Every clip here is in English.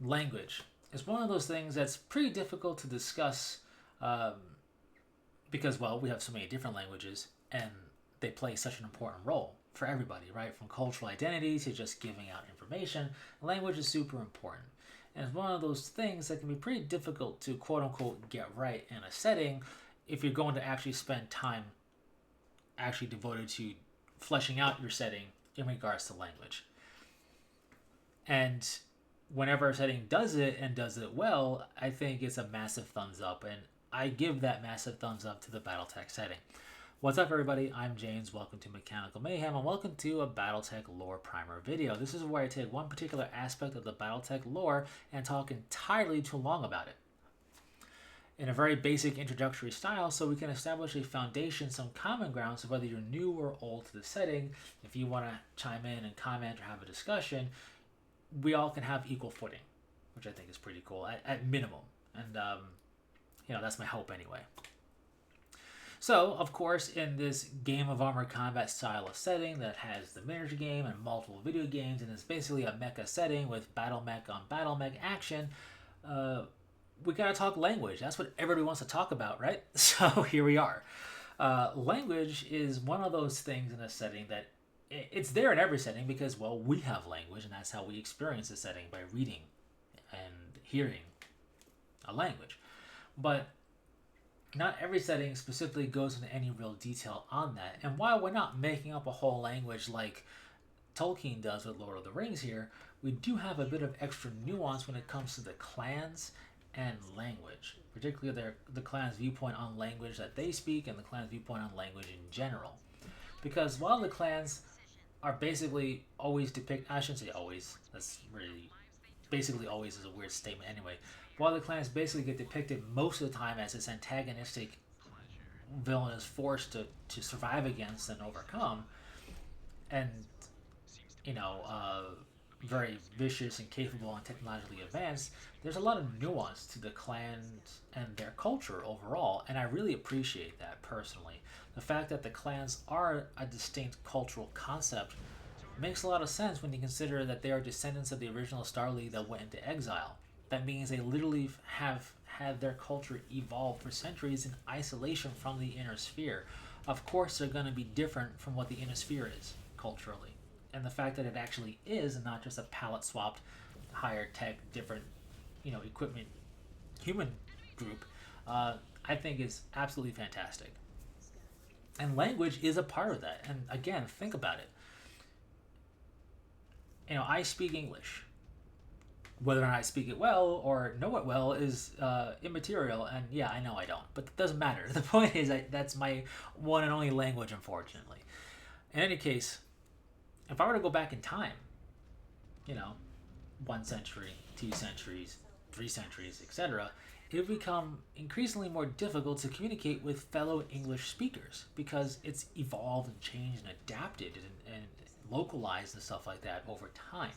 language is one of those things that's pretty difficult to discuss um, because, well, we have so many different languages and they play such an important role for everybody, right? From cultural identity to just giving out information, language is super important. And it's one of those things that can be pretty difficult to quote unquote get right in a setting if you're going to actually spend time actually devoted to fleshing out your setting in regards to language. And whenever a setting does it and does it well, I think it's a massive thumbs up. And I give that massive thumbs up to the Battletech setting. What's up, everybody? I'm James. Welcome to Mechanical Mayhem, and welcome to a Battletech lore primer video. This is where I take one particular aspect of the Battletech lore and talk entirely too long about it in a very basic introductory style, so we can establish a foundation, some common ground, so whether you're new or old to the setting, if you want to chime in and comment or have a discussion, we all can have equal footing, which I think is pretty cool at minimum. And that's my hope anyway. So, of course, in this game of armored combat style of setting that has the miniature game and multiple video games, and is basically a mecha setting with battle mech on battle mech action, we gotta talk language. That's what everybody wants to talk about, right? So here we are. Language is one of those things in a setting that it's there in every setting because, well, we have language, and that's how we experience the setting, by reading and hearing a language. But not every setting specifically goes into any real detail on that. And while we're not making up a whole language like Tolkien does with Lord of the Rings here, we do have a bit of extra nuance when it comes to the clans and language, particularly the clan's viewpoint on language that they speak and the clan's viewpoint on language in general. Because while the clans are basically always I shouldn't say always, that's really, basically always is a weird statement anyway. While the clans basically get depicted most of the time as this antagonistic villainous force to survive against and overcome, and very vicious and capable and technologically advanced, there's a lot of nuance to the clans and their culture overall, and I really appreciate that personally. The fact that the clans are a distinct cultural concept makes a lot of sense when you consider that they are descendants of the original Star League that went into exile. That means they literally have had their culture evolve for centuries in isolation from the inner sphere. Of course, they're going to be different from what the inner sphere is culturally. And the fact that it actually is, and not just a palette swapped, higher tech, different, equipment human group, I think is absolutely fantastic. And language is a part of that. And again, think about it. I speak English. Whether or not I speak it well or know it well is immaterial, and yeah, I know I don't, but it doesn't matter. The point is that's my one and only language, unfortunately. In any case, if I were to go back in time, 1 century, 2 centuries, 3 centuries, etc., it would become increasingly more difficult to communicate with fellow English speakers because it's evolved and changed and adapted and localized and stuff like that over time.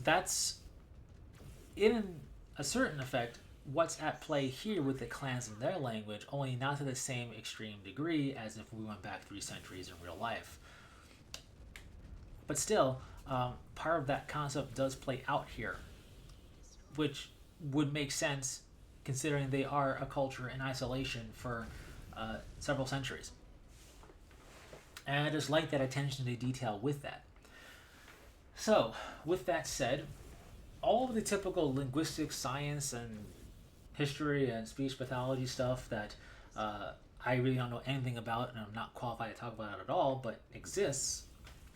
That's, in a certain effect, what's at play here with the clans and their language, only not to the same extreme degree as if we went back 3 centuries in real life. But still, part of that concept does play out here, which would make sense considering they are a culture in isolation for several centuries. And I just like that attention to detail with that. So, with that said, all of the typical linguistic science and history and speech pathology stuff that I really don't know anything about and I'm not qualified to talk about it at all, but exists,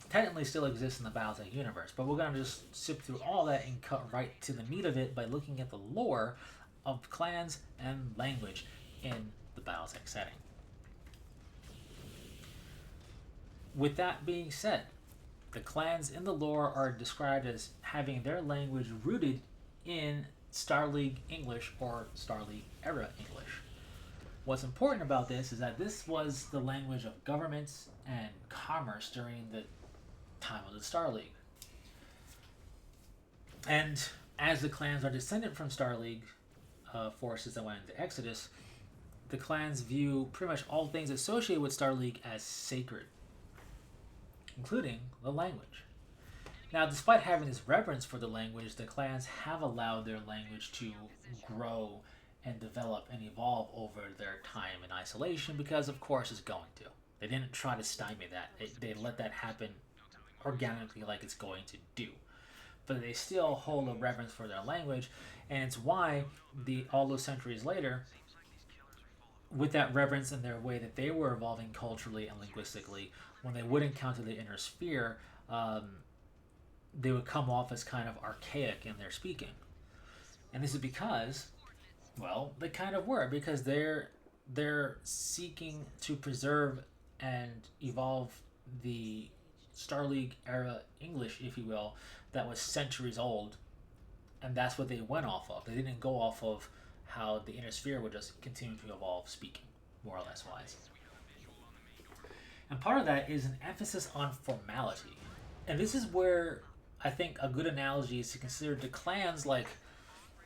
technically still exists in the Battletech universe. But we're going to just sip through all that and cut right to the meat of it by looking at the lore of clans and language in the Battletech setting. With that being said, the clans in the lore are described as having their language rooted in Star League English or Star League era English. What's important about this is that this was the language of governments and commerce during the time of the Star League. And as the clans are descended from Star League forces that went into Exodus, the clans view pretty much all things associated with Star League as sacred, including the language. Now, despite having this reverence for the language, the clans have allowed their language to grow and develop and evolve over their time in isolation because, of course, it's going to. They didn't try to stymie that. They let that happen organically like it's going to do. But they still hold a reverence for their language, and it's why all those centuries later, with that reverence and their way that they were evolving culturally and linguistically, when they would encounter the inner sphere, they would come off as kind of archaic in their speaking. And this is because, well, they kind of were, because they're seeking to preserve and evolve the Star League era English, if you will, that was centuries old, and that's what they went off of. They didn't go off of how the inner sphere would just continue to evolve speaking, more or less wise. And part of that is an emphasis on formality. And this is where I think a good analogy is to consider the clans like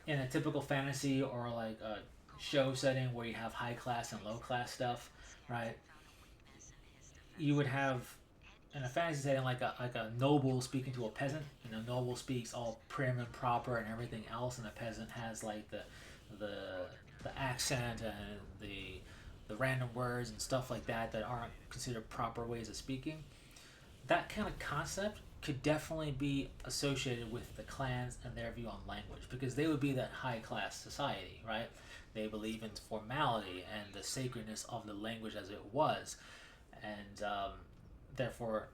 in a typical fantasy or like a show setting where you have high class and low class stuff, right? You would have in a fantasy setting like a noble speaking to a peasant, and the noble speaks all prim and proper and everything else, and the peasant has like the accent and the random words and stuff like that aren't considered proper ways of speaking. That kind of concept could definitely be associated with the clans and their view on language, because they would be that high class society, right? They believe in formality and the sacredness of the language as it was, and therefore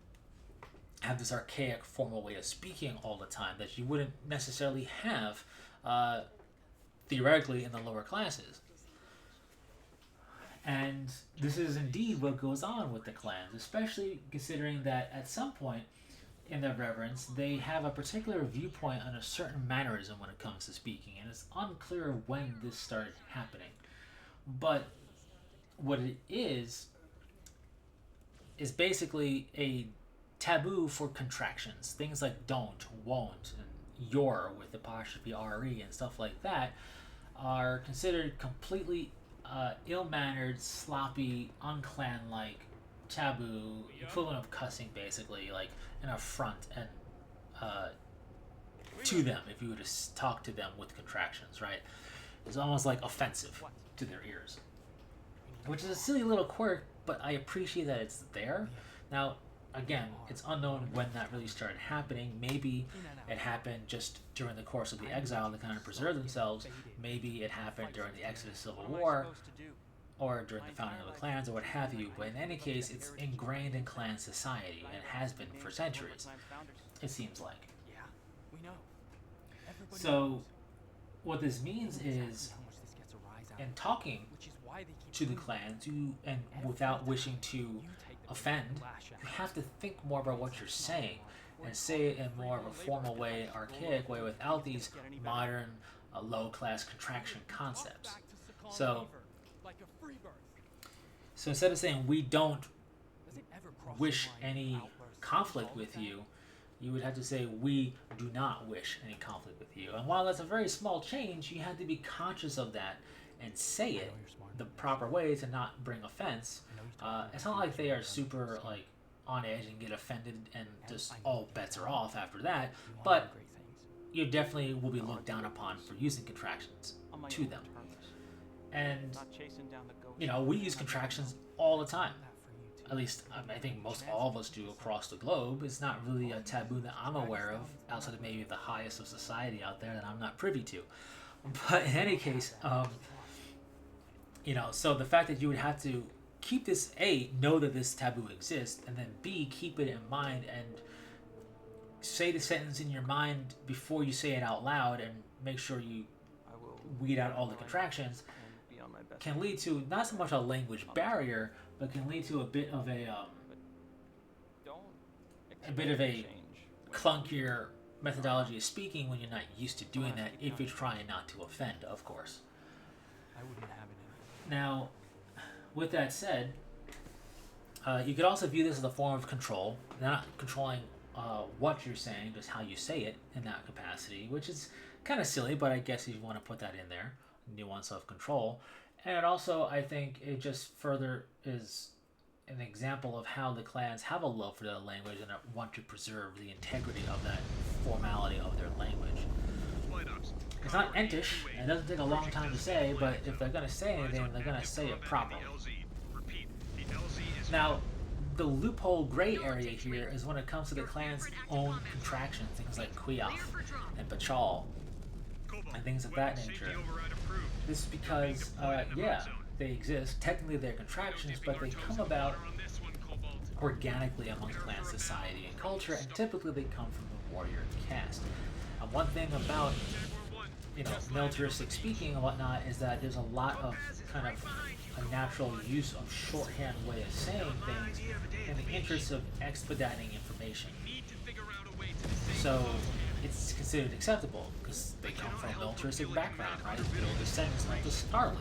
have this archaic formal way of speaking all the time that you wouldn't necessarily have theoretically in the lower classes. And this is indeed what goes on with the clans, especially considering that at some point in their reverence, they have a particular viewpoint on a certain mannerism when it comes to speaking, and it's unclear when this started happening. But what it is basically a taboo for contractions. Things like don't, won't, and your with apostrophe re and stuff like that are considered completely ill-mannered, sloppy, unclan-like, taboo, equivalent of cussing, basically, like an affront and to them if you were to talk to them with contractions, right? It's almost like offensive to their ears, which is a silly little quirk, but I appreciate that it's there. Now, again, it's unknown when that really started happening. Maybe it happened just during the course of the exile to kind of preserve themselves. Maybe it happened during the Exodus Civil War, or during the founding of the clans, or what have you. But in any case, it's ingrained in clan society, and has been for centuries, it seems like. So, what this means is, in talking to the clans, and without wishing to offend, you have to think more about what you're saying, and say it in more of a formal way, an archaic way, without these modern, low-class contraction concepts. So instead of saying, we don't wish any conflict with you, you would have to say, we do not wish any conflict with you. And while that's a very small change, you have to be conscious of that and say it the proper way to not bring offense. It's not like they are super like on edge and get offended and just all bets are off after that, but you definitely will be looked down upon for using contractions to them. And we use contractions all the time. At least I think most all of us do across the globe. It's not really a taboo that I'm aware of, outside of maybe the highest of society out there that I'm not privy to. But in any case, so the fact that you would have to keep this, A, know that this taboo exists, and then B, keep it in mind and say the sentence in your mind before you say it out loud, and make sure you weed out all the contractions, can lead to not so much a language barrier, but can lead to a bit of a clunkier methodology of speaking when you're not used to doing that, if you're trying not to offend, of course. Now, with that said, you could also view this as a form of control. Not controlling what you're saying, just how you say it in that capacity, which is kind of silly, but I guess if you want to put that in there, nuance of control. And also, I think it just further is an example of how the clans have a love for their language and want to preserve the integrity of that formality of their language. It's not entish, and it doesn't take a long time to say, but if they're going to say anything, they're going to say it properly. Now, the loophole gray area here is when it comes to the clan's own contractions, things like Quiaf and Bachal, and things of that nature. This is because, yeah, they exist. Technically they're contractions, but they come about organically amongst clan society and culture, and typically they come from the warrior caste. One thing about, you know, militaristic speaking and whatnot is that there's a lot of kind of a natural use of shorthand way of saying things in the interest of expediting information. So it's considered acceptable because they come from a militaristic background, right? They're descendants of the Star League,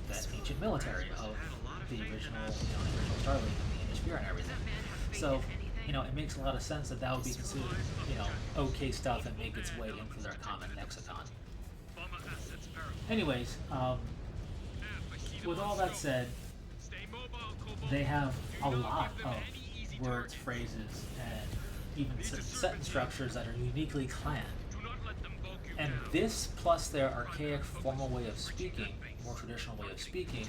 that ancient military of the original, original Star League and the Innisphere and everything. So, it makes a lot of sense that that would be considered, okay stuff and make its way into their common lexicon. Anyways, with all that said, they have a lot of words, phrases, and even sentence structures that are uniquely clan. And this, plus their archaic formal way of speaking, more traditional way of speaking,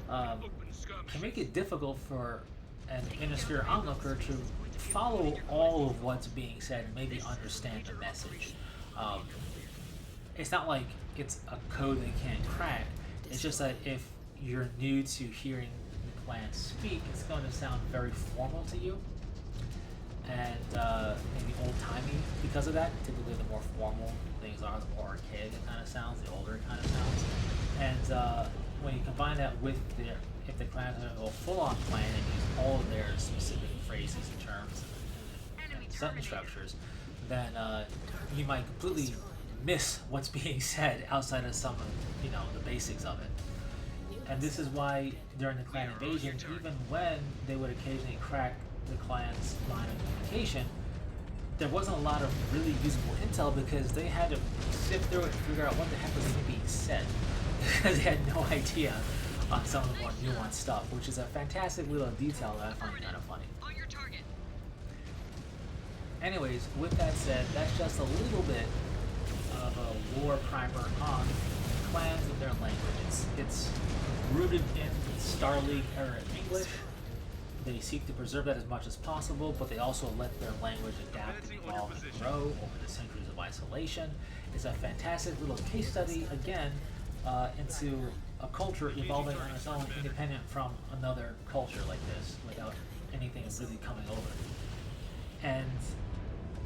can make it difficult for an Innisphere onlooker to follow all of what's being said and maybe understand the message. It's not like it's a code they can't crack. It's just that if you're new to hearing the clan speak, it's going to sound very formal to you, and maybe old-timey because of that. Typically the more formal things are, the more archaic it kind of sounds, the older it kind of sounds. And when you combine that with if the clans are going to go full-on clan and use all of their specific phrases and terms and sentence structures, then you might completely miss what's being said outside of some of the basics of it. And this is why during the clan invasion, even when they would occasionally crack the clan's line of communication, there wasn't a lot of really usable intel because they had to sift through it and figure out what the heck was even being said because they had no idea on some of the more nuanced stuff, which is a fantastic little detail that I find kind of funny. Anyways, with that said, that's just a little bit of a lore primer on clans and their language. It's rooted in Star League era English. They seek to preserve that as much as possible, but they also let their language adapt and evolve and grow over the centuries of isolation. It's a fantastic little case study, again, into a culture evolving on its own, independent from another culture like this, without anything really coming over it. And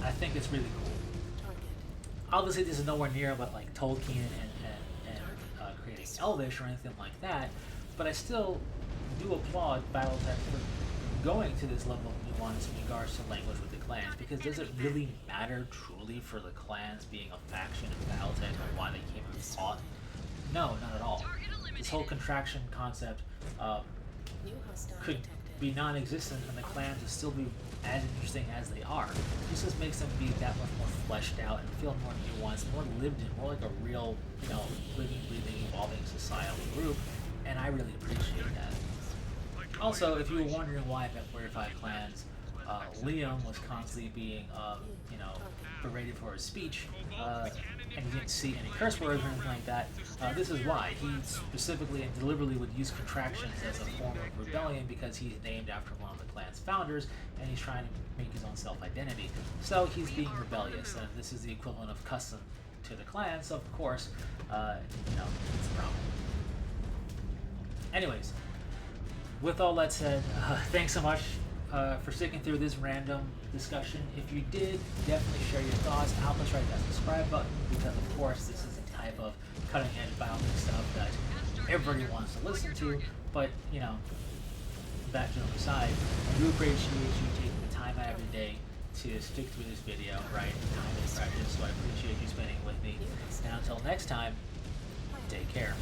I think it's really cool. Obviously, this is nowhere near what like Tolkien and creating Elvish or anything like that, but I still do applaud Battletech for going to this level of nuance in regards to language with the clans, because does it really matter truly for the clans being a faction in Battletech and why they came and fought? No, not at all. This whole contraction concept could be non-existent and the clans would still be as interesting as they are. This just makes them be that much more fleshed out and feel more nuanced, more lived in, more like a real, living, breathing, evolving societal group, and I really appreciate that. Also, if you were wondering why at 45 Clans, Liam was constantly being, berated for his speech, and you didn't see any curse words or anything like that, this is why. He specifically and deliberately would use contractions as a form of rebellion because he's named after one of the clan's founders, and he's trying to make his own self-identity. So he's being rebellious, and this is the equivalent of custom to the clan, so of course, it's a problem. Anyways, with all that said, thanks so much for sticking through this random discussion. If you did, definitely share your thoughts. Help us write that subscribe button, because of course this is the type of cutting edge biotech stuff that everybody wants to listen to. But that joke aside, I do appreciate you taking the time out of your day to stick through this video, right? Time is precious, so I appreciate you spending it with me. And until next time, take care.